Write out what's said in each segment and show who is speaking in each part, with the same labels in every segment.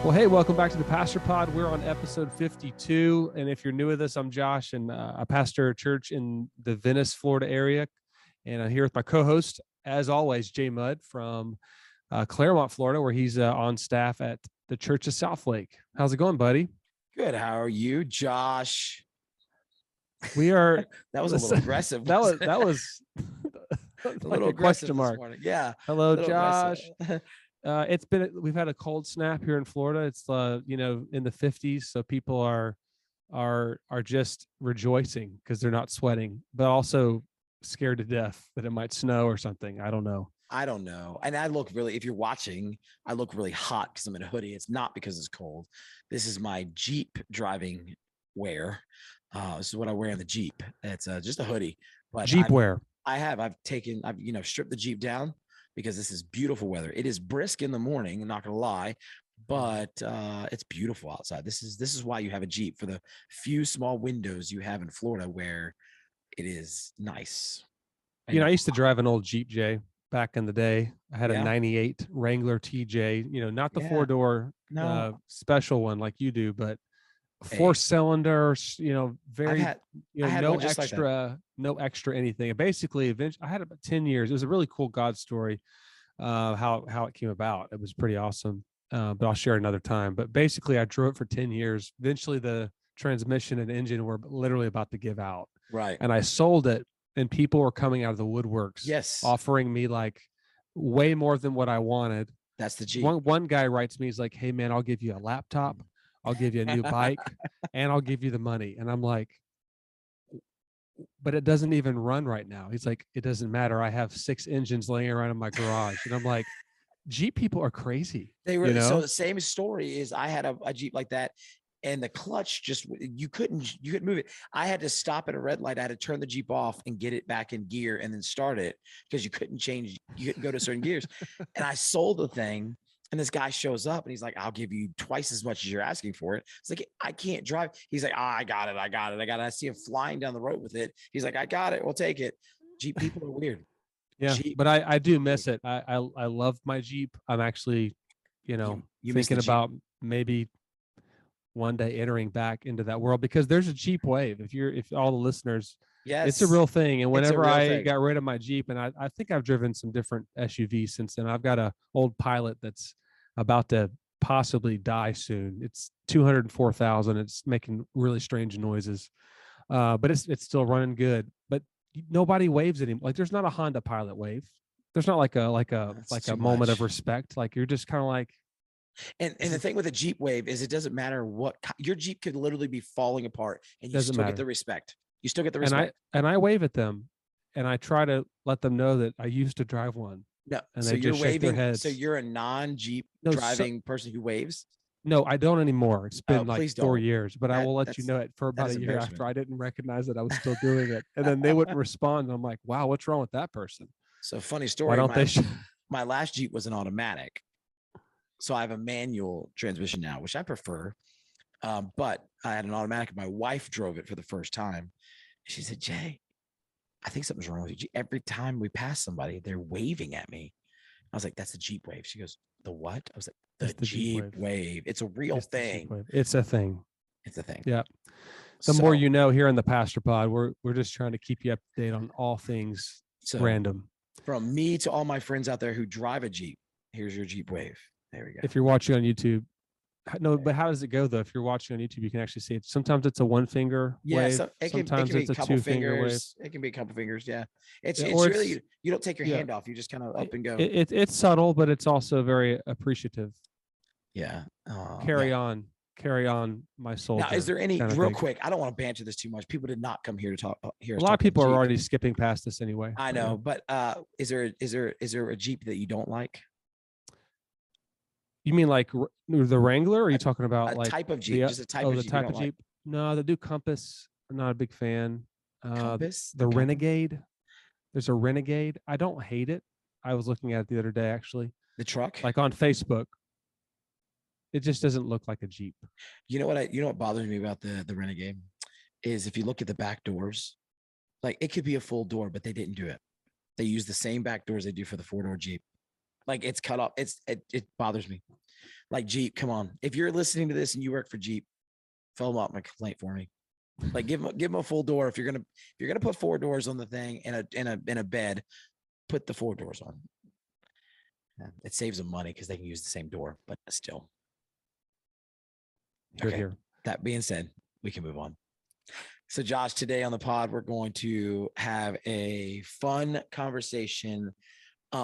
Speaker 1: Well, hey, welcome back to the Pastor Pod. We're on episode 52. And if you're new with us, I'm Josh, and I pastor a church in the Venice, Florida area. And I'm here with my co-host, as always, Jay Mudd from Claremont, Florida, where he's on staff at the Church of Southlake. How's it going, buddy?
Speaker 2: Good. How are you, Josh?
Speaker 1: We are.
Speaker 2: That was a little aggressive.
Speaker 1: That was
Speaker 2: a
Speaker 1: like
Speaker 2: little
Speaker 1: a
Speaker 2: aggressive
Speaker 1: question
Speaker 2: this
Speaker 1: mark.
Speaker 2: morning. Yeah.
Speaker 1: Hello,
Speaker 2: A little aggressive.
Speaker 1: Josh. We've had a cold snap here in Florida. It's in the 50s, so people are just rejoicing because they're not sweating, but also scared to death that it might snow or something. I don't know.
Speaker 2: And I look if you're watching, I look really hot because I'm in a hoodie. It's not because it's cold. This is my Jeep driving wear. This is what I wear in the Jeep. It's just a hoodie, but
Speaker 1: Jeep wear.
Speaker 2: I've stripped the Jeep down because this is beautiful weather. It is brisk in the morning, I'm not gonna lie, but it's beautiful outside. This is why you have a Jeep, for the few small windows you have in Florida where it is nice.
Speaker 1: I used to drive an old Jeep, Jay, back in the day. I had a 98 Wrangler TJ, not the 4-door special one like you do, but 4-cylinder, no extra anything. And basically, eventually, I had about 10 years. It was a really cool God story, how it came about. It was pretty awesome, but I'll share another time. But basically, I drove it for 10 years. Eventually, the transmission and engine were literally about to give out.
Speaker 2: Right.
Speaker 1: And I sold it, and people were coming out of the woodworks, offering me like way more than what I wanted.
Speaker 2: That's the Jeep.
Speaker 1: One guy writes me, he's like, "Hey man, I'll give you a laptop, I'll give you a new bike, and I'll give you the money." And I'm like, "But it doesn't even run right now." He's like, "It doesn't matter. I have 6 engines laying around in my garage." And I'm like, Jeep people are crazy.
Speaker 2: They really, so the same story is I had a Jeep like that, and the clutch you couldn't move it. I had to stop at a red light. I had to turn the Jeep off and get it back in gear and then start it because you couldn't go to certain gears. And I sold the thing, and this guy shows up and he's like, "I'll give you twice as much as you're asking for it." It's like, "I can't drive." He's like, "I got it. I see him flying down the road with it. He's like, "I got it. We'll take it." Jeep people are weird.
Speaker 1: Yeah, Jeep, but I do miss it. I love my Jeep. I'm actually, thinking about maybe one day entering back into that world, because there's a Jeep wave. If all the listeners, it's a real thing. And whenever I got rid of my Jeep, and I think I've driven some different SUVs since then. I've got a old Pilot that's about to possibly die soon. It's 204,000. It's making really strange noises, but it's still running good. But nobody waves anymore. Like, there's not a Honda Pilot wave. There's not like a moment of respect. Like, you're just kind of like.
Speaker 2: And the thing with a Jeep wave is it doesn't matter what your Jeep could literally be falling apart and you still get the respect. You still get the respect.
Speaker 1: And I wave at them, and I try to let them know that I used to drive one.
Speaker 2: No,
Speaker 1: and so you're waving.
Speaker 2: So you're a non-Jeep driving person who waves.
Speaker 1: No, I don't anymore. It's been like 4 years, but I will let you know it for about a year after. I didn't recognize that I was still doing it, and then they wouldn't respond. And I'm like, wow, what's wrong with that person?
Speaker 2: So funny story.
Speaker 1: Why don't they?
Speaker 2: My last Jeep was an automatic. So I have a manual transmission now, which I prefer. But I had an automatic. My wife drove it for the first time. She said, "Jay, I think something's wrong with you. Every time we pass somebody, they're waving at me." I was like, "That's the Jeep wave." She goes, "The what?" I was like, the Jeep wave. It's a real thing.
Speaker 1: It's a thing.
Speaker 2: It's a thing.
Speaker 1: Yeah. The more you know, here in the Pastor Pod, we're just trying to keep you up to date on all things random.
Speaker 2: From me to all my friends out there who drive a Jeep, here's your Jeep wave. There we go.
Speaker 1: If you're watching on YouTube, but how does it go though? If you're watching on YouTube, you can actually see it. Sometimes it's a 1-finger wave. Sometimes it's a 2-finger wave.
Speaker 2: It can be a couple fingers. Yeah. It's really, you don't take your hand off. You just kind of up and go.
Speaker 1: It's subtle, but it's also very appreciative.
Speaker 2: Yeah.
Speaker 1: Carry on, my soul.
Speaker 2: Now, is there any real quick? I don't want to banter this too much. People did not come here to talk.
Speaker 1: A lot of people are already skipping past this anyway.
Speaker 2: I know, but is there a Jeep that you don't like?
Speaker 1: You mean like the Wrangler? Or are you talking about like
Speaker 2: type of Jeep? Just a type of Jeep.
Speaker 1: The type of Jeep. No, the new Compass. I'm not a big fan.
Speaker 2: Compass.
Speaker 1: The Renegade. There's a Renegade. I don't hate it. I was looking at it the other day, actually.
Speaker 2: The truck,
Speaker 1: like on Facebook. It just doesn't look like a Jeep.
Speaker 2: You know what bothers me about the Renegade is if you look at the back doors, like it could be a full door, but they didn't do it. They use the same back doors they do for the 4-door Jeep. Like it's cut off. It bothers me. Like Jeep, come on. If you're listening to this and you work for Jeep, fill them up my complaint for me. Like give them a full door. If you're gonna put 4 doors on the thing in a bed, put the 4 doors on. Yeah, it saves them money because they can use the same door, but still.
Speaker 1: Here,
Speaker 2: Okay.
Speaker 1: here.
Speaker 2: That being said, we can move on. So, Josh, today on the pod, we're going to have a fun conversation.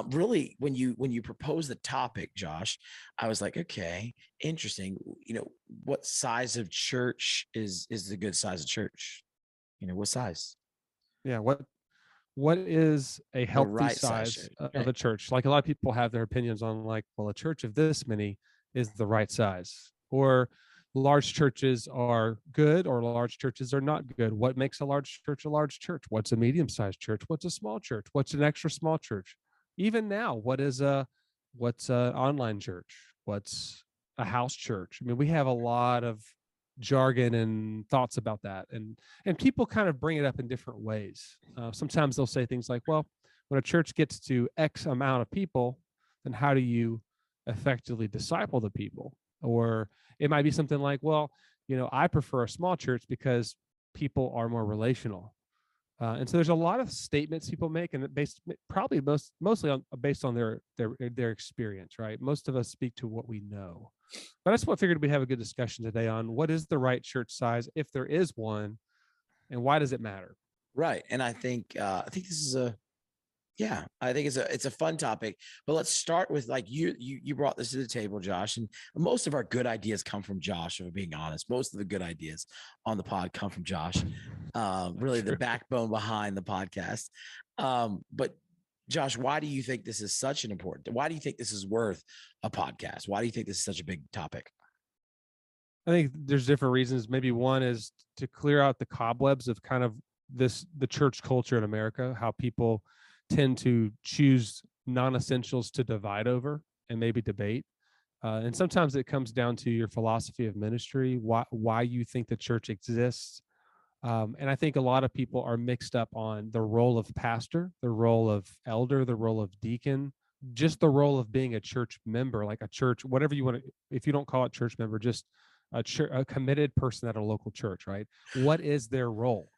Speaker 2: Really, when you propose the topic, Josh, I was like, okay, interesting. What size of church is the good size of church? What size?
Speaker 1: Yeah. What is a
Speaker 2: The
Speaker 1: healthy
Speaker 2: right size
Speaker 1: size
Speaker 2: church.
Speaker 1: of
Speaker 2: Right.
Speaker 1: a church? Like a lot of people have their opinions on, like, well, a church of this many is the right size, or large churches are good or large churches are not good. What makes a large church a large church? What's a medium-sized church? What's a small church? What's an extra small church? Even now, what's an online church? What's a house church? I mean, we have a lot of jargon and thoughts about that, and people kind of bring it up in different ways. Sometimes they'll say things like, well, when a church gets to X amount of people, then how do you effectively disciple the people? Or it might be something like, well, I prefer a small church because people are more relational. And so there's a lot of statements people make, and based probably mostly on based on their experience, right? Most of us speak to what we know. But that's what I figured we'd have a good discussion today on what is the right church size, if there is one, and why does it matter?
Speaker 2: Right. And I think this is I think it's a fun topic, but let's start with like you brought this to the table, Josh, and most of our good ideas come from Josh. If we're being honest, most of the good ideas on the pod come from Josh. Really, the
Speaker 1: True.
Speaker 2: backbone behind the podcast. But Josh, why do you think this is such an important? Why do you think this is worth a podcast? Why do you think this is such a big topic?
Speaker 1: I think there's different reasons. Maybe one is to clear out the cobwebs of kind of the church culture in America, how people tend to choose non-essentials to divide over and maybe debate. And sometimes it comes down to your philosophy of ministry, why you think the church exists. And I think a lot of people are mixed up on the role of pastor, the role of elder, the role of deacon, just the role of being a church member, like a church, whatever you want to, if you don't call it church member, just a committed person at a local church, right? What is their role?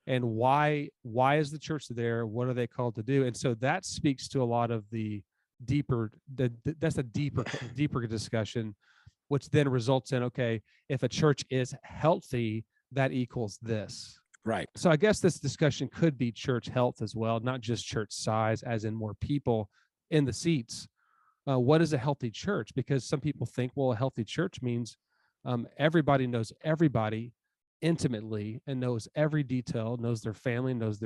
Speaker 1: And why is the church there? What are they called to do? And so that speaks to a lot of that's a deeper discussion, which then results in, okay, if a church is healthy, that equals this.
Speaker 2: Right.
Speaker 1: So I guess this discussion could be church health as well, not just church size, as in more people in the seats. What is a healthy church? Because some people think, well, a healthy church means everybody knows everybody intimately and knows every detail, knows their family, knows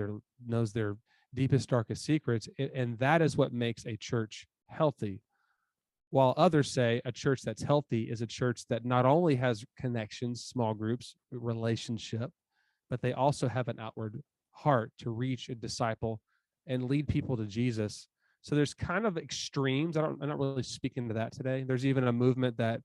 Speaker 1: their deepest, darkest secrets, and that is what makes a church healthy. While others say a church that's healthy is a church that not only has connections, small groups, relationship, but they also have an outward heart to reach a disciple and lead people to Jesus. So there's kind of extremes. I'm not really speaking to that today. There's even a movement that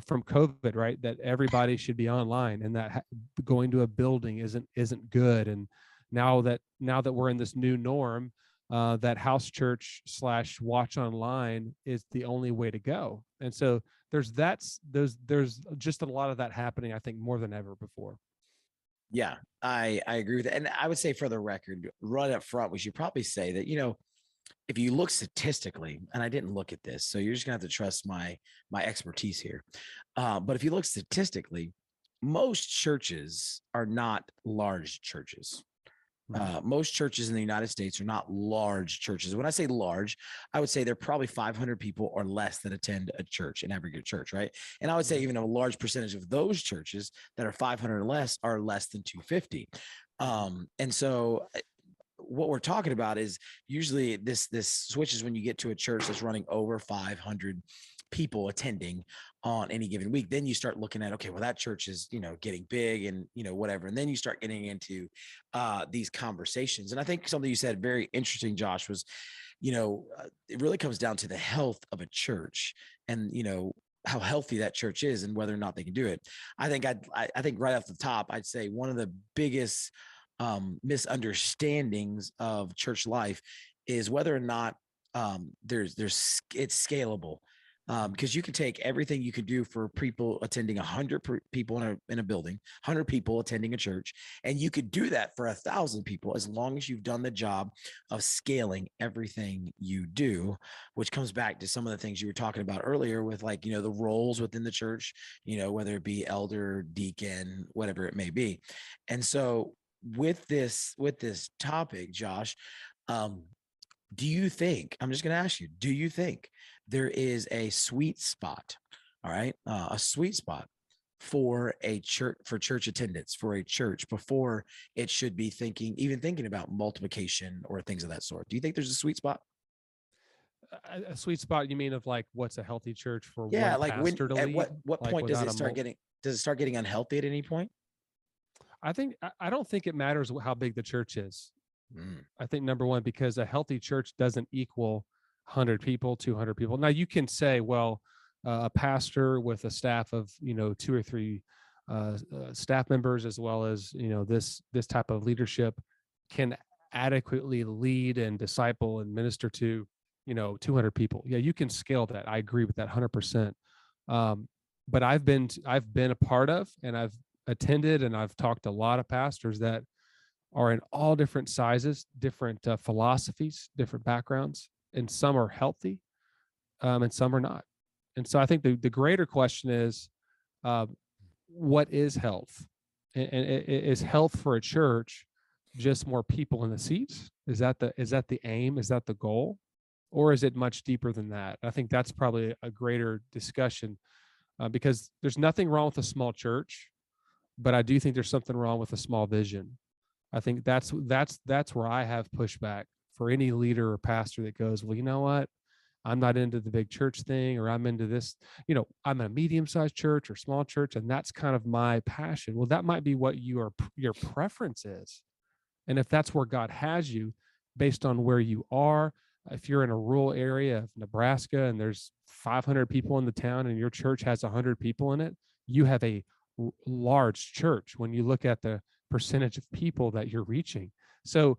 Speaker 1: from COVID, right, that everybody should be online, and that going to a building isn't good. And now that we're in this new norm, that house church / watch online is the only way to go. And so there's just a lot of that happening, I think, more than ever before.
Speaker 2: Yeah, I agree with that. And I would say for the record, right up front, we should probably say that, if you look statistically, and I didn't look at this, so you're just gonna have to trust my expertise here. But if you look statistically, most churches are not large churches. Most churches in the United States are not large churches. When I say large, I would say they're probably 500 people or less that attend a church, an aggregate church, right? And I would say even a large percentage of those churches that are 500 or less are less than 250. And so what we're talking about is usually this switches when you get to a church that's running over 500 people attending on any given week. Then you start looking at, okay, well, that church is getting big and whatever, and then you start getting into these conversations. And I think something you said very interesting, Josh, was it really comes down to the health of a church, and how healthy that church is and whether or not they can do it. I think right off the top, I'd say one of the biggest misunderstandings of church life is whether or not it's scalable. because you can take everything you could do for people attending 100 people in a building, 100 people attending a church, and you could do that for 1,000 people as long as you've done the job of scaling everything you do, which comes back to some of the things you were talking about earlier with, like, the roles within the church, whether it be elder, deacon, whatever it may be. And so with this topic, Josh, do you think, I'm just going to ask you, do you think there is a sweet spot, all right, a sweet spot for a church, for church attendance, for a church before it should be even thinking about multiplication or things of that sort? Do you think there's a sweet spot?
Speaker 1: A sweet spot, you mean, of like what's a healthy church for
Speaker 2: Yeah,
Speaker 1: one
Speaker 2: like when,
Speaker 1: pastor to
Speaker 2: at
Speaker 1: lead,
Speaker 2: what
Speaker 1: like
Speaker 2: point does
Speaker 1: without
Speaker 2: it
Speaker 1: a
Speaker 2: start getting, unhealthy at any point?
Speaker 1: I don't think it matters how big the church is.
Speaker 2: Mm.
Speaker 1: I think number one, because a healthy church doesn't equal 100 people, 200 people. Now you can say, well, a pastor with a staff of, 2 or 3 staff members, as well as, this type of leadership, can adequately lead and disciple and minister to, 200 people. Yeah, you can scale that. I agree with that 100%. But I've been a part of, and I've attended, and I've talked to a lot of pastors that are in all different sizes, different philosophies, different backgrounds, and some are healthy, and some are not. And so I think the greater question is, uh, what is health? And is health for a church just more people in the seats? Is that the aim? Is that the goal? Or is it much deeper than that? I think that's probably a greater discussion, because there's nothing wrong with a small church, but I do think there's something wrong with a small vision. I think that's where I have pushback for any leader or pastor that goes, well, you know what? I'm not into the big church thing, or I'm into this, I'm a medium-sized church or small church, and that's kind of my passion. Well, that might be what your preference is. And if that's where God has you, based on where you are, if you're in a rural area of Nebraska and there's 500 people in the town and your church has 100 people in it, you have a large church when you look at the percentage of people that you're reaching. So,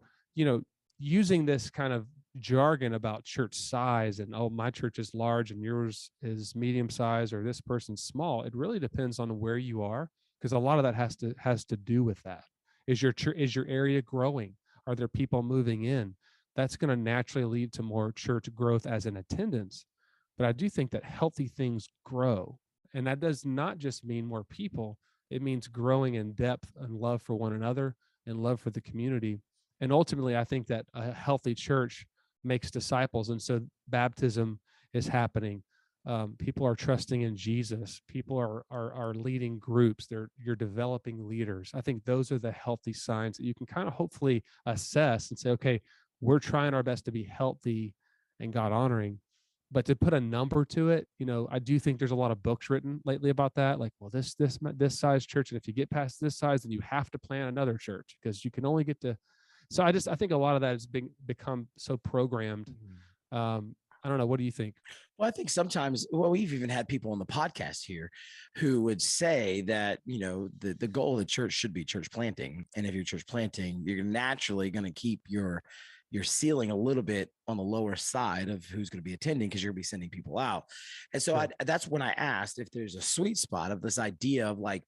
Speaker 1: using this kind of jargon about church size and, oh, my church is large and yours is medium size, or this person's small, it really depends on where you are, because a lot of that has to do with that. Is your area growing? Are there people moving in? That's going to naturally lead to more church growth as an attendance. But I do think that healthy things grow. And that does not just mean more people. It means growing in depth and love for one another and love for the community. And ultimately, I think that a healthy church makes disciples. And so baptism is happening. People are trusting in Jesus. People are leading groups. You're developing leaders. I think those are the healthy signs that you can kind of hopefully assess and say, okay, we're trying our best to be healthy and God honoring. But to put a number to it, I do think there's a lot of books written lately about that. Like, well, this size church, and if you get past this size, then you have to plant another church because you can only get to. So I think a lot of that has become so programmed. I don't know. What do you think?
Speaker 2: Well, I think sometimes, well, we've even had people on the podcast here who would say that, the goal of the church should be church planting. And if you're church planting, you're naturally going to keep your ceiling a little bit on the lower side of who's going to be attending, because you're going to be sending people out. And so
Speaker 1: Sure.
Speaker 2: that's when I asked if there's a sweet spot of this idea of, like,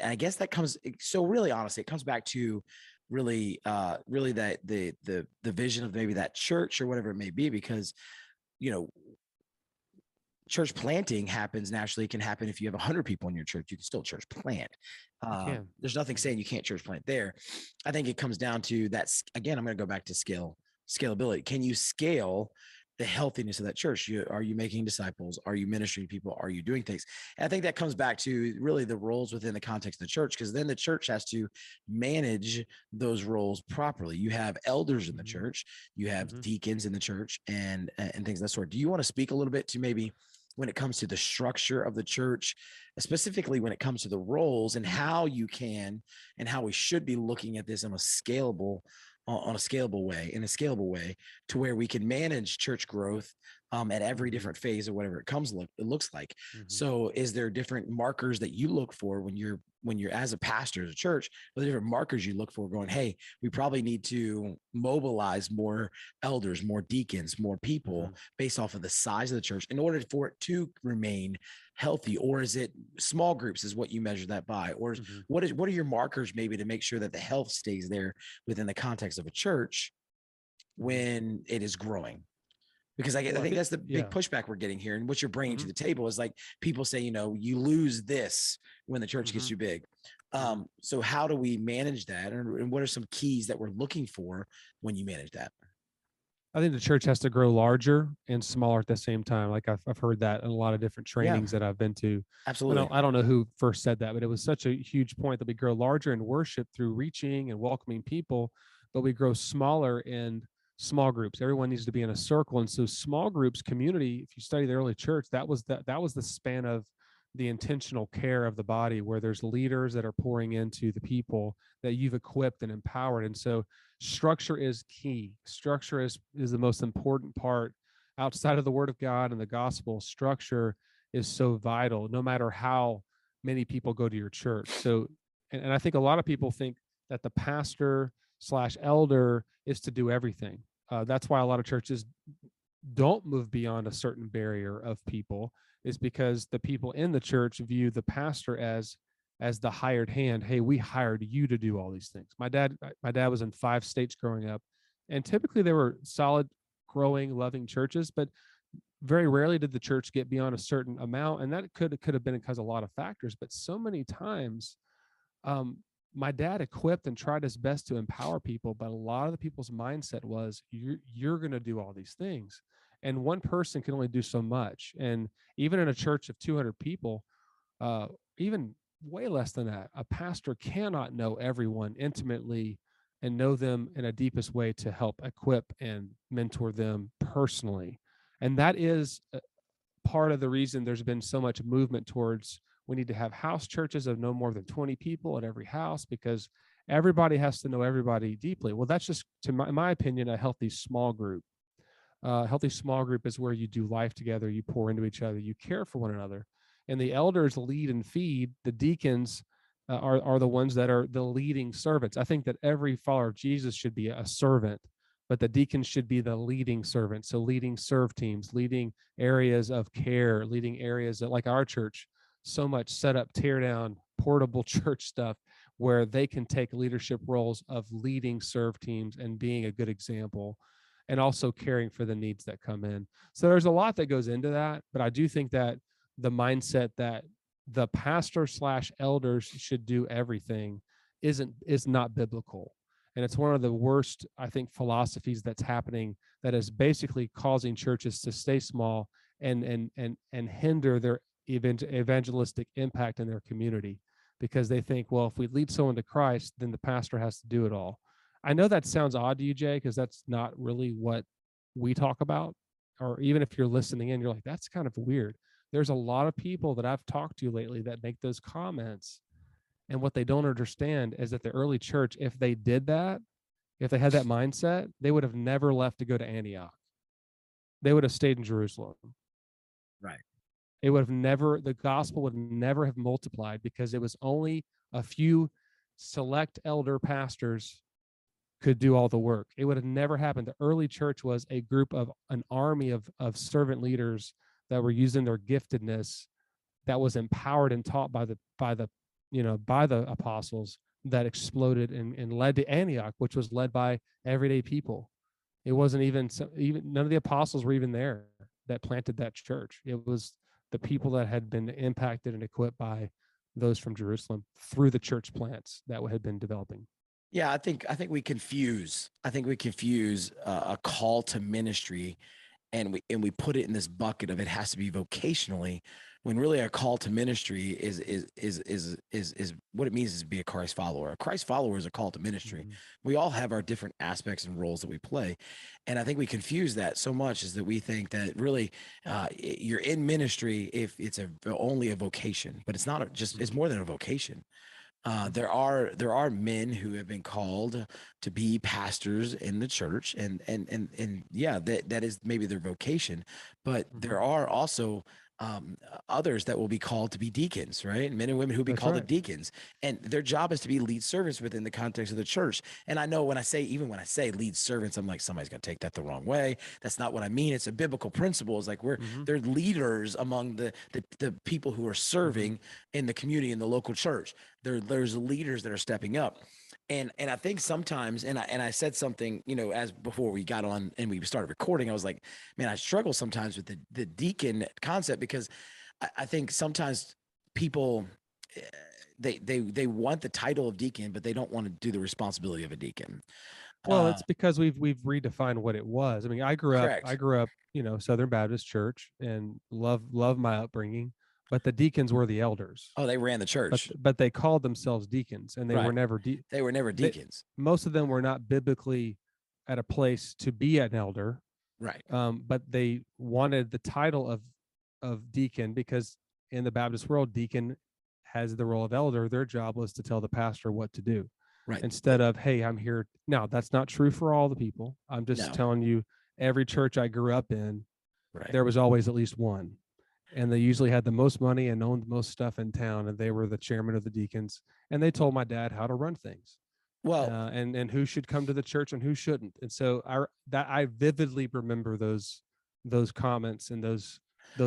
Speaker 2: I guess that comes, so really, honestly, it comes back to really that the vision of maybe that church or whatever it may be, because, you know, church planting happens naturally. It can happen if you have 100 people in your church. You can still church plant.
Speaker 1: You can.
Speaker 2: There's nothing saying you can't church plant there. I think it comes down to that. Again, I'm going to go back to scalability. Can you scale the healthiness of that church? Are you making disciples? Are you ministering to people? Are you doing things? And I think that comes back to really the roles within the context of the church, because then the church has to manage those roles properly. You have elders in the church, you have deacons in the church, and things of that sort. Do you want to speak a little bit to maybe when it comes to the structure of the church, specifically when it comes to the roles, and how you can and how we should be looking at this in a scalable way, to where we can manage church growth at every
Speaker 1: Mhm.
Speaker 2: different phase or whatever it looks like.
Speaker 1: Mhm.
Speaker 2: So is there different markers that you look for when you're as a pastor as a church? Are there different markers you look for going, hey, we probably need to mobilize more elders, more deacons, more people
Speaker 1: Mhm.
Speaker 2: based off of the size of the church in order for it to remain healthy? Or is it small groups is what you measure that by? Or
Speaker 1: Mhm.
Speaker 2: what are your markers maybe to make sure that the health stays there within the context of a church
Speaker 1: Mhm.
Speaker 2: when it is growing? Because I
Speaker 1: Well, I
Speaker 2: think
Speaker 1: think
Speaker 2: that's the big
Speaker 1: yeah.
Speaker 2: pushback we're getting here. And what you're bringing to
Speaker 1: Mhm.
Speaker 2: the table is like people say, you lose this when the church gets
Speaker 1: Mhm.
Speaker 2: too big.
Speaker 1: Mhm.
Speaker 2: So how do we manage that? And what are some keys that we're looking for when you manage that?
Speaker 1: I think the church has to grow larger and smaller at the same time. Like I've heard that in a lot of different
Speaker 2: Yeah,
Speaker 1: trainings that I've been to.
Speaker 2: absolutely.
Speaker 1: I don't know who first said that, but it was such a huge point that we grow larger in worship through reaching and welcoming people, but we grow smaller in small groups. Everyone needs to be in a circle. And so small groups, community, if you study the early church, that was the span of the intentional care of the body where there's leaders that are pouring into the people that you've equipped and empowered. And so structure is key. Structure is the most important part outside of the word of God and the gospel. Structure is so vital no matter how many people go to your church. So and I think a lot of people think that the pastor slash elder is to do everything. That's why a lot of churches don't move beyond a certain barrier of people, is because the people in the church view the pastor as the hired hand. Hey, we hired you to do all these things. My dad was in 5 states growing up, and typically they were solid, growing, loving churches, but very rarely did the church get beyond a certain amount, and that could have been because of a lot of factors. But so many times, um, my dad equipped and tried his best to empower people, but a lot of the people's mindset was you're going to do all these things, and one person can only do so much. And even in a church of 200 people, uh, even way less than that, a pastor cannot know everyone intimately and know them in a deepest way to help equip and mentor them personally. And that is part of the reason there's been so much movement towards we need to have house churches of no more than 20 people at every house, because everybody has to know everybody deeply. Well, that's just, to my opinion, a healthy small group. A healthy small group is where you do life together, you pour into each other, you care for one another. And the elders lead and feed. The deacons are the ones that are the leading servants. I think that every follower of Jesus should be a servant, but the deacons should be the leading servant. So leading serve teams, leading areas of care, leading areas that, like our church, so much set up, tear down, portable church stuff where they can take leadership roles of leading serve teams and being a good example, and also caring for the needs that come in. So there's a lot that goes into that, but I do think that the mindset that the pastor slash elders should do everything is not biblical. And it's one of the worst, I think, philosophies that's happening, that is basically causing churches to stay small and hinder their evangelistic impact in their community, because they think, well, if we lead someone to Christ, then the pastor has to do it all. I know that sounds odd to you, Jay, because that's not really what we talk about. Or even if you're listening in, you're like, that's kind of weird. There's a lot of people that I've talked to lately that make those comments. And what they don't understand is that the early church, if they did that, if they had that mindset, they would have never left to go to Antioch. They would have stayed in Jerusalem.
Speaker 2: Right.
Speaker 1: It would have never, the gospel would never have multiplied, because it was only a few select elder pastors could do all the work. It would have never happened. The early church was a group of an army of servant leaders that were using their giftedness, that was empowered and taught by the apostles, that exploded and led to Antioch, which was led by everyday people. It wasn't even none of the apostles were even there that planted that church. It was the people that had been impacted and equipped by those from Jerusalem through the church plants that had been developing.
Speaker 2: Yeah, I think we confuse a call to ministry, and we put it in this bucket of it has to be vocationally, when really a call to ministry is what it means is to be a Christ follower. A Christ follower is a call to ministry.
Speaker 1: Mm-hmm.
Speaker 2: We all have our different aspects and roles that we play, and I think we confuse that so much, is that we think that really you're in ministry if it's only a vocation, but it's not just, it's
Speaker 1: Mm-hmm.
Speaker 2: more than a vocation. There are men who have been called to be pastors in the church, and yeah, that is maybe their vocation, but
Speaker 1: Mhm.
Speaker 2: there are also others that will be called to be deacons, right? Men and women who will be
Speaker 1: That's
Speaker 2: called to
Speaker 1: right.
Speaker 2: deacons, and their job is to be lead servants within the context of the church. And I know when I say, even when I say lead servants, I'm like, somebody's gonna take that the wrong way. That's not what I mean. It's a biblical principle. It's like
Speaker 1: Mhm.
Speaker 2: they're leaders among the people who are
Speaker 1: Mhm.
Speaker 2: serving in the community, in the local church. There's leaders that are stepping up, and I think sometimes, and I said something, as before we got on and we started recording, I was like, man, I struggle sometimes with the deacon concept, because I think sometimes people, eh, they want the title of deacon, but they don't want to do the responsibility of a deacon.
Speaker 1: Well, it's because we've redefined what it was. I mean, I
Speaker 2: Correct.
Speaker 1: grew up, Southern Baptist church, and love my upbringing, but the deacons were the elders.
Speaker 2: Oh, they ran the
Speaker 1: But
Speaker 2: church.
Speaker 1: they called themselves deacons, and they were
Speaker 2: Right.
Speaker 1: never
Speaker 2: They were never
Speaker 1: they,
Speaker 2: deacons.
Speaker 1: most of them were not biblically at a place to be an elder,
Speaker 2: Right.
Speaker 1: but they wanted the title of deacon because in the Baptist world, deacon has the role of elder. Their job was to tell the pastor what to do
Speaker 2: Right.
Speaker 1: instead of, hey, I'm here. Now, that's not true for all the people. I'm just
Speaker 2: No.
Speaker 1: telling you, every church I grew up in,
Speaker 2: Right.
Speaker 1: there was always at least one. And they usually had the most money and owned the most stuff in town. And they were the chairman of the deacons. And they told my dad how to run things.
Speaker 2: Well,
Speaker 1: And who should come to the church and who shouldn't. And so I vividly remember those comments and those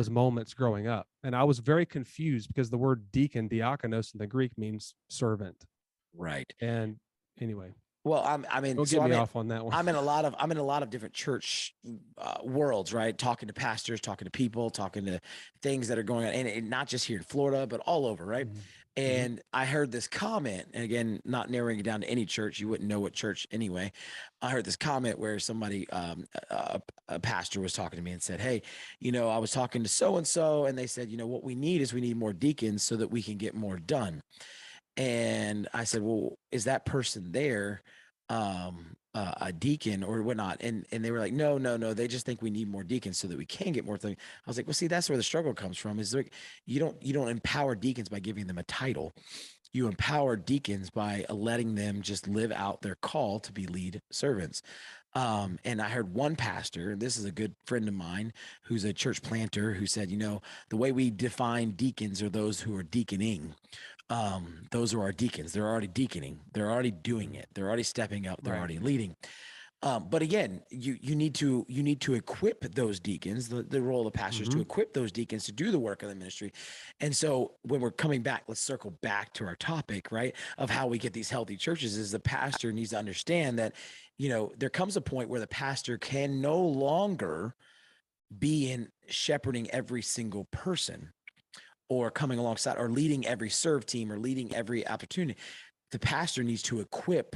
Speaker 1: moments growing up. And I was very confused because the word deacon, diakonos in the Greek, means servant.
Speaker 2: right.
Speaker 1: And anyway,
Speaker 2: Well, I mean,
Speaker 1: don't
Speaker 2: so
Speaker 1: get me off on that one.
Speaker 2: I'm in a lot of different church worlds, right? Talking to pastors, talking to people, talking to things that are going on, and not just here in Florida, but all over, right?
Speaker 1: Mhm. Mhm.
Speaker 2: And I heard this comment, and again, not narrowing it down to any church, you wouldn't know what church anyway. I heard this comment where somebody, a pastor, was talking to me and said, "Hey, I was talking to so and so, and they said, what we need is we need more deacons so that we can get more done." And I said, "Well, is that person there a deacon or whatnot?" And they were like, "No, no, no. They just think we need more deacons so that we can get more things." I was like, "Well, see, that's where the struggle comes from. Is like you don't empower deacons by giving them a title. You empower deacons by letting them just live out their call to be lead servants." And I heard one pastor, and this is a good friend of mine who's a church planter, who said, the way we define deacons are those who are deaconing. Those are our deacons. They're already deaconing. They're already doing it. They're already stepping up. They're
Speaker 1: Right.
Speaker 2: already leading. But again, you need to equip those deacons. The role of the pastors to
Speaker 1: Mhm.
Speaker 2: equip those deacons to do the work of the ministry. And so when we're coming back, let's circle back to our topic, right? Of how we get these healthy churches, is the pastor needs to understand that, there comes a point where the pastor can no longer be in shepherding every single person, or coming alongside, or leading every serve team, or leading every opportunity. The pastor needs to equip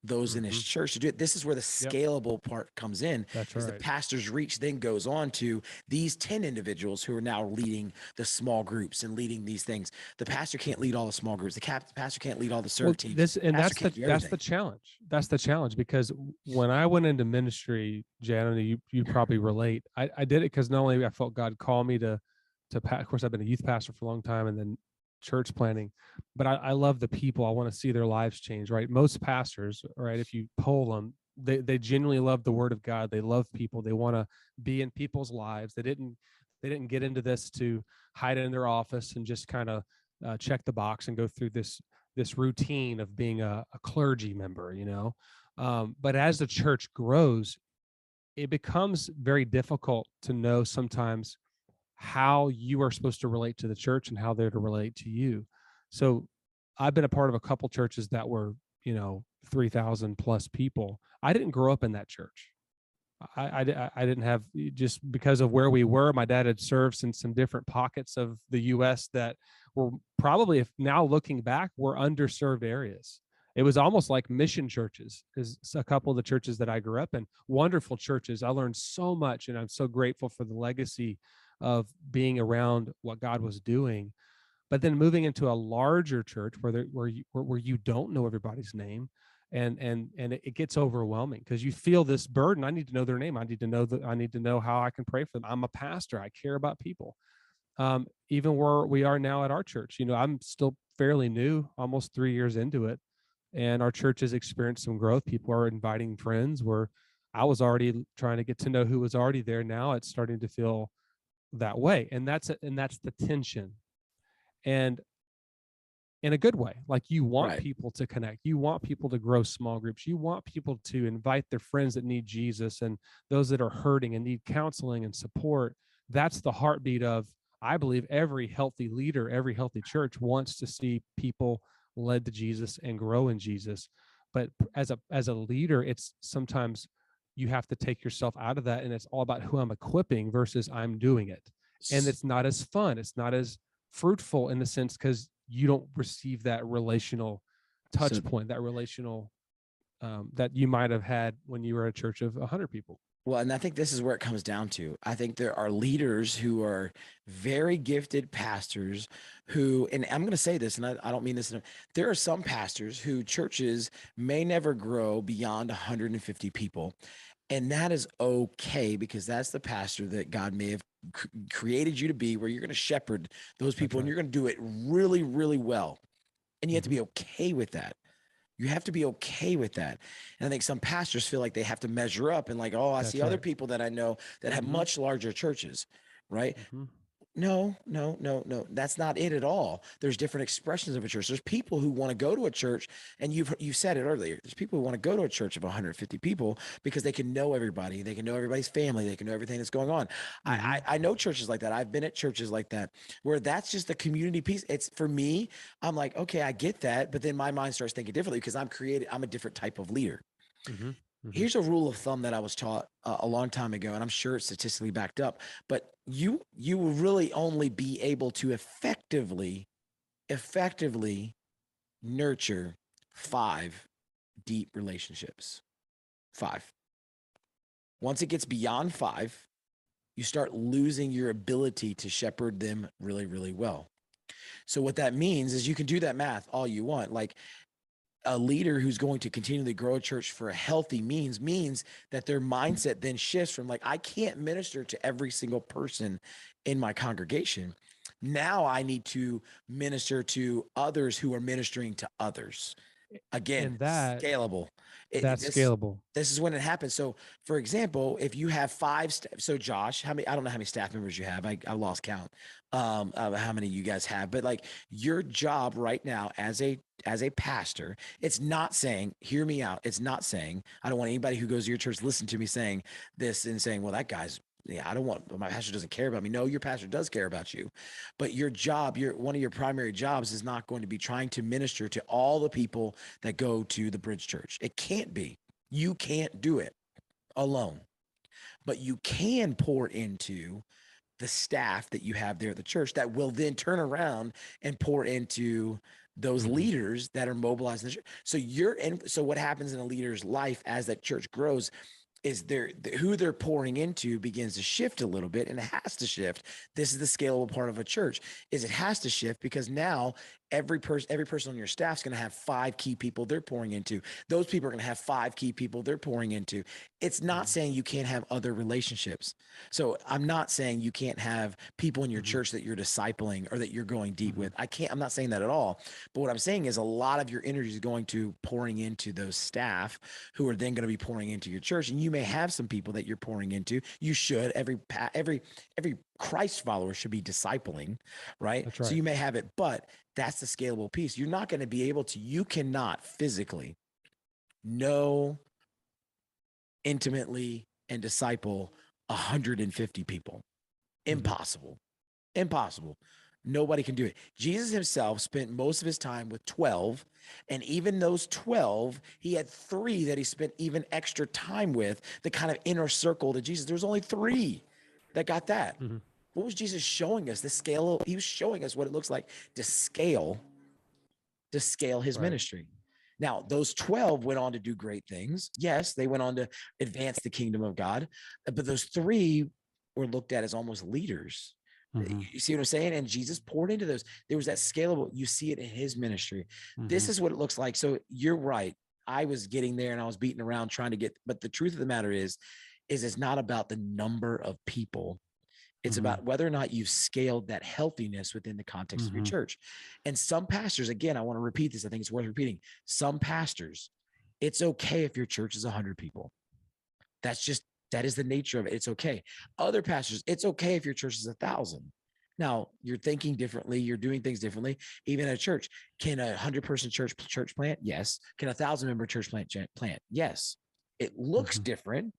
Speaker 2: those in his
Speaker 1: Mhm.
Speaker 2: church to do it. This is where the
Speaker 1: Yep.
Speaker 2: scalable part comes in,
Speaker 1: That's
Speaker 2: is the
Speaker 1: right.
Speaker 2: pastor's reach then goes on to these 10 individuals who are now leading the small groups and leading these things. The pastor can't
Speaker 1: Mhm.
Speaker 2: lead all the small groups. Pastor can't lead all the
Speaker 1: Well,
Speaker 2: serve teams.
Speaker 1: this and
Speaker 2: Pastor
Speaker 1: that's
Speaker 2: can't do
Speaker 1: that's
Speaker 2: everything.
Speaker 1: the challenge. That's the challenge because when I went into ministry, Jan, you probably relate. I did it because not only I felt God call me of course I've been a youth pastor for a long time and then church planning, but I love the people. I want to see their lives change. Right, most pastors, right, if you poll them, they genuinely love the Word of God. They love people. They want to be in people's lives. They didn't get into this to hide it in their office and just kind of check the box and go through this routine of being a clergy member, but as the church grows, it becomes very difficult to know sometimes how you are supposed to relate to the church and how they're to relate to you. So I've been a part of a couple churches that were, 3,000 plus people. I didn't grow up in that church. I didn't have, just because of where we were. My dad had served in some different pockets of the U.S. that were probably, if now looking back, were underserved areas. It was almost like mission churches. Is a couple of the churches that I grew up in, wonderful churches. I learned so much, and I'm so grateful for the legacy of being around what God was doing. But then moving into a larger church where you don't know everybody's name, and it gets overwhelming because you feel this burden. I need to know their name. I need to know how I can pray for them. I'm a pastor. I care about people. Even where we are now at our church, I'm still fairly new, almost 3 years into it. And our church has experienced some growth. People are inviting friends where I was already trying to get to know who was already there. Now it's starting to feel that way. And that's it. And that's the tension. And in a good way, like you want
Speaker 2: Right.
Speaker 1: people to connect, you want people to grow small groups, you want people to invite their friends that need Jesus and those that are hurting and need counseling and support. That's the heartbeat of, I believe, every healthy leader, every healthy church wants to see people led to Jesus and grow in Jesus. But as a leader, it's sometimes you have to take yourself out of that, and it's all about who I'm equipping versus I'm doing it. And it's not as fun, it's not as fruitful in the sense, because you don't receive that relational
Speaker 2: So,
Speaker 1: touch point, that relational that you might have had when you were a church of 100 people.
Speaker 2: well, and I think this is where it comes down to. I think there are leaders who are very gifted pastors who, and I'm going to say this, and I don't mean this, there are some pastors who churches may never grow beyond 150 people. And that is okay, because that's the pastor that God may have created you to be, where you're going to shepherd those people, and
Speaker 1: Right.
Speaker 2: you're going to do it really, really well. And you have to
Speaker 1: Mm-hmm.
Speaker 2: be okay with that. You have to be okay with that. And I think some pastors feel like they have to measure up and like, oh, I see
Speaker 1: That's
Speaker 2: other
Speaker 1: right.
Speaker 2: people that I know that have
Speaker 1: Mm-hmm.
Speaker 2: much larger churches, right?
Speaker 1: Mm-hmm.
Speaker 2: No, no, no, no. That's not it at all. There's different expressions of a church. There's people who want to go to a church, and you said it earlier. There's people who want to go to a church of 150 people because they can know everybody, they can know everybody's family, they can know everything that's going on.
Speaker 1: Mm-hmm.
Speaker 2: I know churches like that. I've been at churches like that where that's just the community piece. It's for me. I'm like, okay, I get that, but then my mind starts thinking differently because I'm a different type of leader.
Speaker 1: Mm-hmm. Mm-hmm.
Speaker 2: Here's a rule of thumb that I was taught a long time ago, and I'm sure it's statistically backed up. But you will really only be able to effectively nurture 5 deep relationships. 5. Once it gets beyond 5, you start losing your ability to shepherd them really, really well. So what that means is, you can do that math all you want. Like, a leader who's going to continually grow a church for a healthy means that their mindset then shifts from like, I can't minister to every single person in my congregation. Now I need to minister to others who are ministering to others. Again,
Speaker 1: And
Speaker 2: scalable.
Speaker 1: that's
Speaker 2: This
Speaker 1: scalable.
Speaker 2: this is when it happens. So, for example, if you have 5, so Josh, how many? I don't know how many staff members you have. I lost count. How many you guys have? But like, your job right now as a pastor, it's not saying, hear me out. It's not saying, I don't want anybody who goes to your church listen to me saying this and saying, well, that guy's, yeah, I don't want, my pastor doesn't care about me. No, your pastor does care about you. But your job, one of your primary jobs is not going to be trying to minister to all the people that go to the Bridge Church. It can't be. You can't do it alone, but you can pour into the staff that you have there at the church that will then turn around and pour into those
Speaker 1: Mm-hmm.
Speaker 2: leaders that are mobilized in the church. So so what happens in a leader's life as that church grows is who they're pouring into begins to shift a little bit, and it has to shift. This is the scalable part of a church, is it has to shift, because now every person on your staff is going to have 5 key people they're pouring into. Those people are going to have 5 key people they're pouring into. It's not saying you can't have other relationships. So I'm not saying you can't have people in your
Speaker 1: Mm-hmm.
Speaker 2: church that you're discipling or that you're going deep
Speaker 1: Mm-hmm.
Speaker 2: with. I'm not saying that at all. But what I'm saying is, a lot of your energy is going to pouring into those staff who are then going to be pouring into your church. And you may have some people that you're pouring into. You should. Every Christ follower should be discipling, right?
Speaker 1: That's
Speaker 2: So
Speaker 1: right.
Speaker 2: you may have it, but that's the scalable piece. You're not going to be able to, you cannot physically know intimately and disciple 150 people.
Speaker 1: Mm-hmm.
Speaker 2: Impossible. Impossible. Nobody can do it. Jesus himself spent most of his time with 12. And even those 12, he had 3 that he spent even extra time with, the kind of inner circle to Jesus. There was only 3 that got that.
Speaker 1: Mm-hmm.
Speaker 2: What was Jesus showing us? The scale. He was showing us what it looks like to scale his
Speaker 1: Right.
Speaker 2: ministry. Now, those 12 went on to do great things. Yes, they went on to advance the kingdom of God, but those 3 were looked at as almost leaders.
Speaker 1: Mm-hmm.
Speaker 2: You see what I'm saying? And Jesus poured into those. There was that scalable, you see it in his ministry.
Speaker 1: Mm-hmm.
Speaker 2: This is what it looks like. So you're right. I was getting there and I was beating around trying to get, but the truth of the matter is it's not about the number of people. It's about whether or not you've scaled that healthiness within the context of your church. And some pastors, again, I want to repeat this. I think it's worth repeating. Some pastors, it's okay if your church is 100 people. That is the nature of it. It's okay. Other pastors, it's okay if your church is 1,000. Now you're thinking differently. You're doing things differently. Even at a church, can a 100-person church plant? Yes. Can a 1,000-member church plant? Yes. It looks different,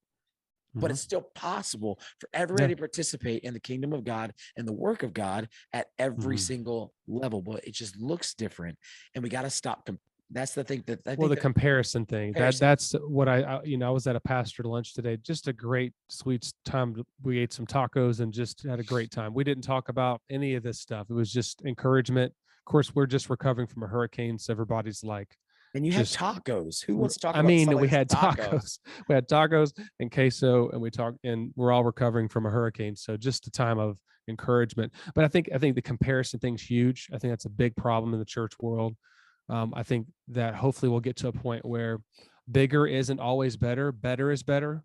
Speaker 2: but it's still possible for everybody to participate in the kingdom of God and the work of God at every single level. But it just looks different, and we got to stop. That's the thing that I think
Speaker 1: the comparison thing that's what I was at a pastor lunch today. Just a great sweet time. We ate some tacos and just had a great time. We didn't talk about any of this stuff. It was just encouragement. Of course, we're just recovering from a hurricane, so everybody's like,
Speaker 2: and you have tacos. Who wants to talk
Speaker 1: I
Speaker 2: about
Speaker 1: mean,
Speaker 2: like
Speaker 1: we had
Speaker 2: tacos?
Speaker 1: We had tacos and queso, and we talked, and we're all recovering from a hurricane. So just a time of encouragement. But I think the comparison thing's huge. I think that's a big problem in the church world. I think that hopefully we'll get to a point where bigger isn't always better. Better is better.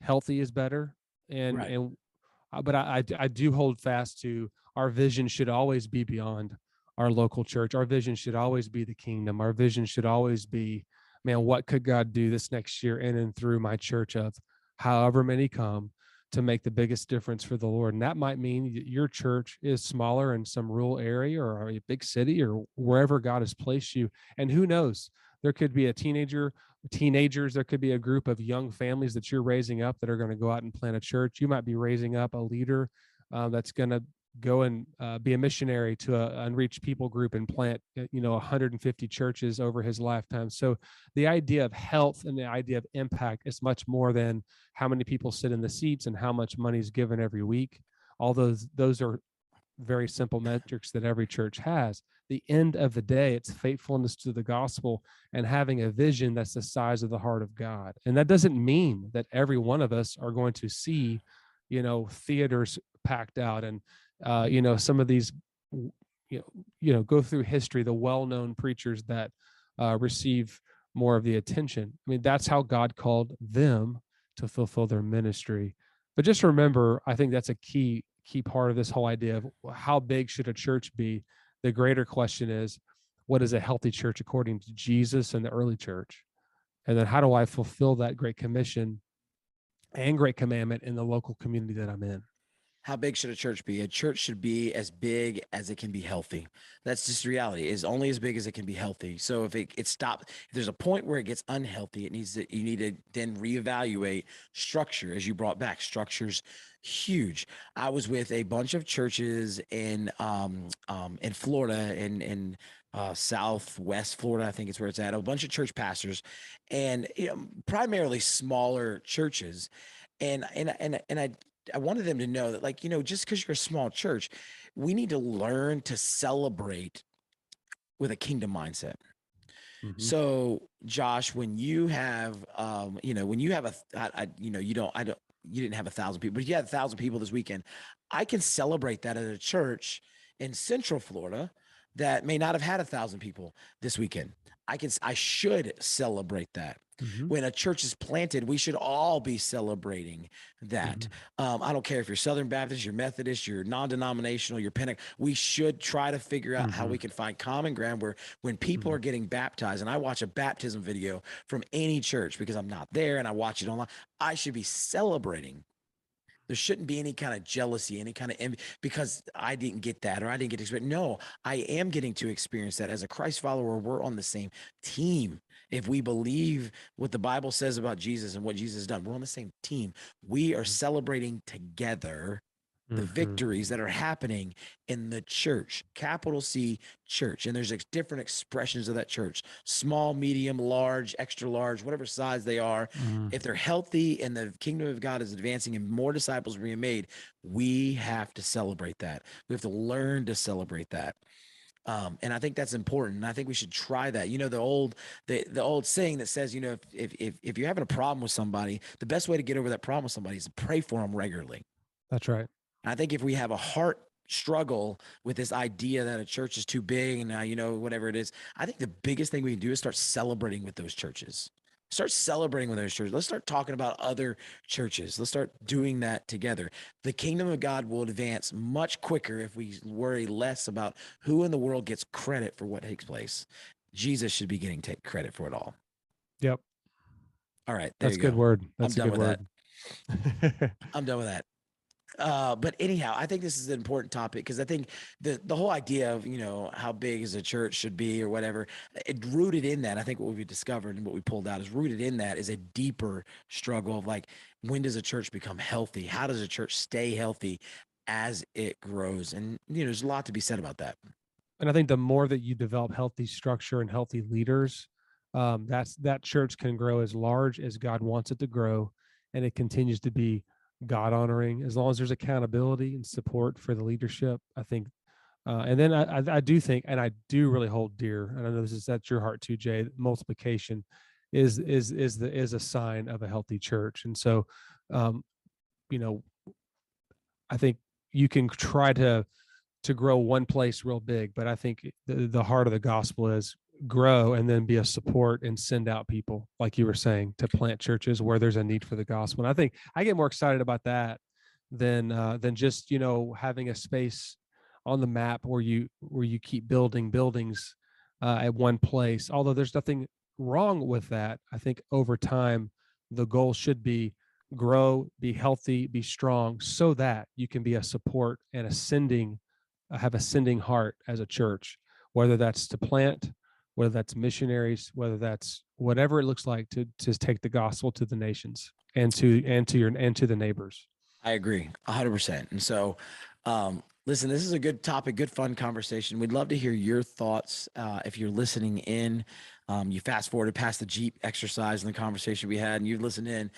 Speaker 1: Healthy is better. But I do hold fast to our vision should always be beyond our local church. Our vision should always be the kingdom. Our vision should always be, man, what could God do this next year in and through my church of however many come to make the biggest difference for the Lord. And that might mean your church is smaller in some rural area or a big city or wherever God has placed you. And who knows, there could be teenagers, there could be a group of young families that you're raising up that are going to go out and plant a church. You might be raising up a leader that's going to go and be a missionary to an unreached people group and plant 150 churches over his lifetime. So the idea of health and the idea of impact is much more than how many people sit in the seats and how much money is given every week. All those are very simple metrics that every church has. The end of the day, it's faithfulness to the gospel and having a vision that's the size of the heart of God. And that doesn't mean that every one of us are going to see theaters packed out and some of these go through history, the well-known preachers that receive more of the attention. I mean, that's how God called them to fulfill their ministry. But just remember, I think that's a key part of this whole idea of how big should a church be. The greater question is, what is a healthy church according to Jesus and the early church? And then how do I fulfill that great commission and great commandment in the local community that I'm in?
Speaker 2: How big should a church be? A church should be as big as it can be healthy. That's just reality. It's only as big as it can be healthy. So if it stops, if there's a point where it gets unhealthy, you need to then reevaluate structure. As you brought back, structure's huge. I was with a bunch of churches in Florida, in Southwest Florida, I think it's where it's at. A bunch of church pastors, and primarily smaller churches, and I wanted them to know that, just because you're a small church, we need to learn to celebrate with a kingdom mindset. So, Josh, when you have, you didn't have 1,000 people, but you had 1,000 people this weekend. I can celebrate that at a church in Central Florida that may not have had 1,000 people this weekend. I should celebrate that. When a church is planted, we should all be celebrating that. I don't care if you're Southern Baptist, you're Methodist, you're non-denominational, you're Pentecost. We should try to figure out how we can find common ground where when people are getting baptized, and I watch a baptism video from any church because I'm not there and I watch it online, I should be celebrating. There shouldn't be any kind of jealousy, any kind of envy because I didn't get that or I didn't get to experience. No, I am getting to experience that. As a Christ follower, we're on the same team. If we believe what the Bible says about Jesus and what Jesus has done, we're on the same team. We are celebrating together the victories that are happening in the church, capital C church. And there's different expressions of that church, small, medium, large, extra large, whatever size they are. If they're healthy and the kingdom of God is advancing and more disciples are being made, we have to celebrate that. We have to learn to celebrate that. And I think that's important. And I think we should try that. The old saying that says, if you're having a problem with somebody, the best way to get over that problem with somebody is to pray for them regularly.
Speaker 1: That's right.
Speaker 2: I think if we have a heart struggle with this idea that a church is too big and whatever it is, I think the biggest thing we can do is start celebrating with those churches. Start celebrating with those churches. Let's start talking about other churches. Let's start doing that together. The kingdom of God will advance much quicker if we worry less about who in the world gets credit for what takes place. Jesus should be getting credit for it all.
Speaker 1: Yep.
Speaker 2: All right, there
Speaker 1: That's a
Speaker 2: you
Speaker 1: good
Speaker 2: go.
Speaker 1: word.
Speaker 2: I'm
Speaker 1: That's a
Speaker 2: done
Speaker 1: good
Speaker 2: with that.
Speaker 1: word.
Speaker 2: I'm done with that. But anyhow, I think this is an important topic because I think the whole idea of, how big as a church should be or whatever, it rooted in that. I think what we've discovered and what we pulled out is rooted in that is a deeper struggle of like, when does a church become healthy? How does a church stay healthy as it grows? And, there's a lot to be said about that.
Speaker 1: And I think the more that you develop healthy structure and healthy leaders, that church can grow as large as God wants it to grow, and it continues to be God honoring as long as there's accountability and support for the leadership. I think, and then I do think, and I do really hold dear, and I know that's your heart too, Jay. Multiplication is a sign of a healthy church, and so, um, you know, I think you can try to grow one place real big, but I think the heart of the gospel is grow and then be a support and send out people, like you were saying, to plant churches where there's a need for the gospel. And I think I get more excited about that than just having a space on the map where you keep building buildings at one place. Although there's nothing wrong with that, I think over time the goal should be grow, be healthy, be strong, so that you can be a support and have a sending heart as a church, whether that's to plant, whether that's missionaries, whether that's whatever it looks like to take the gospel to the nations and to the neighbors.
Speaker 2: I agree 100%. And so, listen, this is a good topic, good fun conversation. We'd love to hear your thoughts. If you're listening in, you fast forwarded past the Jeep exercise and the conversation we had, and you've listened in.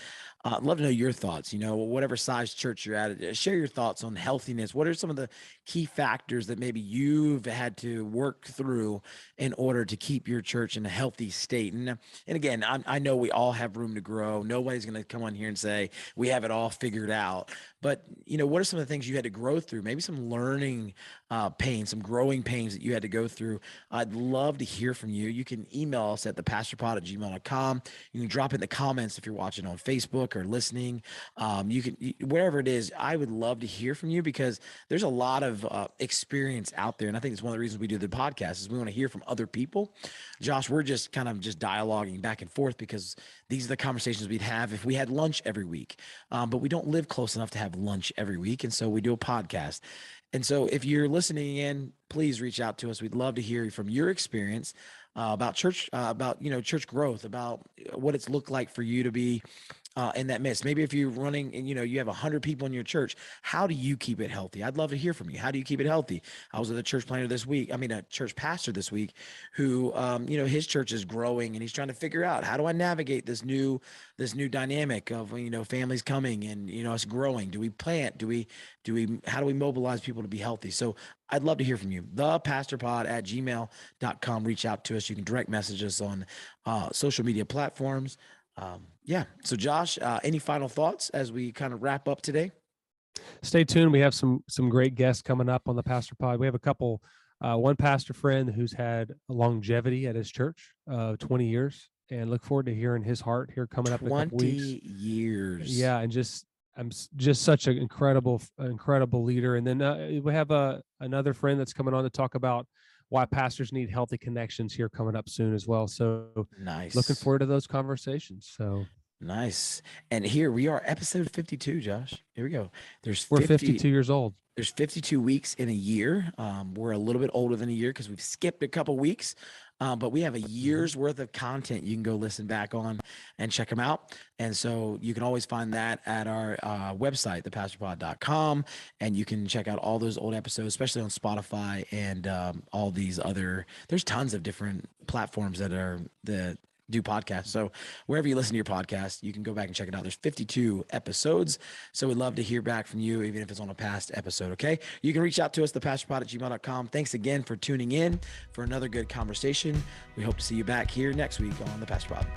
Speaker 2: I'd love to know your thoughts. Whatever size church you're at, share your thoughts on healthiness. What are some of the key factors that maybe you've had to work through in order to keep your church in a healthy state? And again, I know we all have room to grow. Nobody's going to come on here and say we have it all figured out. But what are some of the things you had to grow through? Maybe some learning pains, some growing pains that you had to go through. I'd love to hear from you. You can email us at thepastorpod@gmail.com. You can drop in the comments if you're watching on Facebook or listening. You can, wherever it is, I would love to hear from you because there's a lot of experience out there. And I think it's one of the reasons we do the podcast is we want to hear from other people. Josh, we're just kind of just dialoguing back and forth because these are the conversations we'd have if we had lunch every week. But we don't live close enough to have lunch every week. And so we do a podcast. And so if you're listening in, please reach out to us. We'd love to hear from your experience about church, about, church growth, about what it's looked like for you to be in that midst. Maybe if you're running and, you have 100 people in your church, how do you keep it healthy? I'd love to hear from you. How do you keep it healthy? I was with a church pastor this week who, his church is growing and he's trying to figure out, how do I navigate this new dynamic of, families coming and, us growing? Do we plant? How do we mobilize people to be healthy? So I'd love to hear from you. thepastorpod@gmail.com. Reach out to us. You can direct message us on social media platforms. Yeah. So Josh, any final thoughts as we kind of wrap up today?
Speaker 1: Stay tuned. We have some great guests coming up on the Pastor Pod. We have a couple, one pastor friend who's had longevity at his church, 20 years, and look forward to hearing his heart here coming up in a couple weeks.
Speaker 2: 20 years.
Speaker 1: Yeah. And I'm just such an incredible leader. And then we have another friend that's coming on to talk about why pastors need healthy connections here coming up soon as well. So
Speaker 2: nice.
Speaker 1: Looking forward to those conversations. So
Speaker 2: nice. And here we are, episode 52, Josh. Here we go.
Speaker 1: We're 52 years old.
Speaker 2: There's 52 weeks in a year. We're a little bit older than a year because we've skipped a couple weeks. But we have a year's worth of content you can go listen back on and check them out. And so you can always find that at our website, thepastorpod.com. And you can check out all those old episodes, especially on Spotify and all these other, there's tons of different platforms that do podcasts. So wherever you listen to your podcast, you can go back and check it out. There's 52 episodes. So we'd love to hear back from you, even if it's on a past episode. Okay. You can reach out to us, thepastorpod@gmail.com. Thanks again for tuning in for another good conversation. We hope to see you back here next week on the Pastor Pod.